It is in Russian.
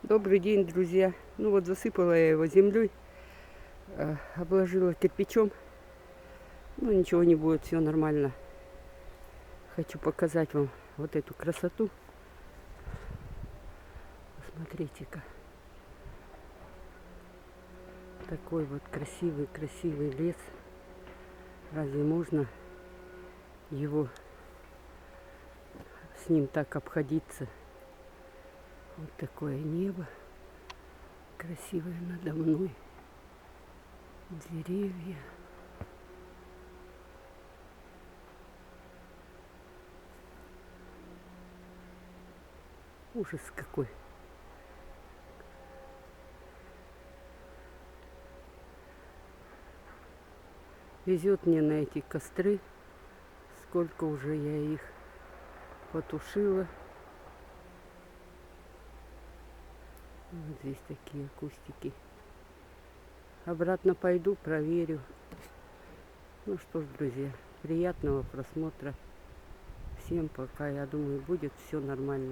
Добрый день, друзья. Ну вот засыпала я его землей, обложила кирпичом. Ну ничего не будет, все нормально. Хочу показать вам вот эту красоту. Посмотрите-ка. Такой вот красивый лес. Разве можно с ним так обходиться? Вот такое небо красивое надо мной. Деревья. Ужас какой. Везет мне на эти костры. Сколько уже я их потушила. Вот здесь такие кустики. Обратно пойду, проверю. Ну что ж, друзья, приятного просмотра. Всем пока. Я думаю, будет все нормально.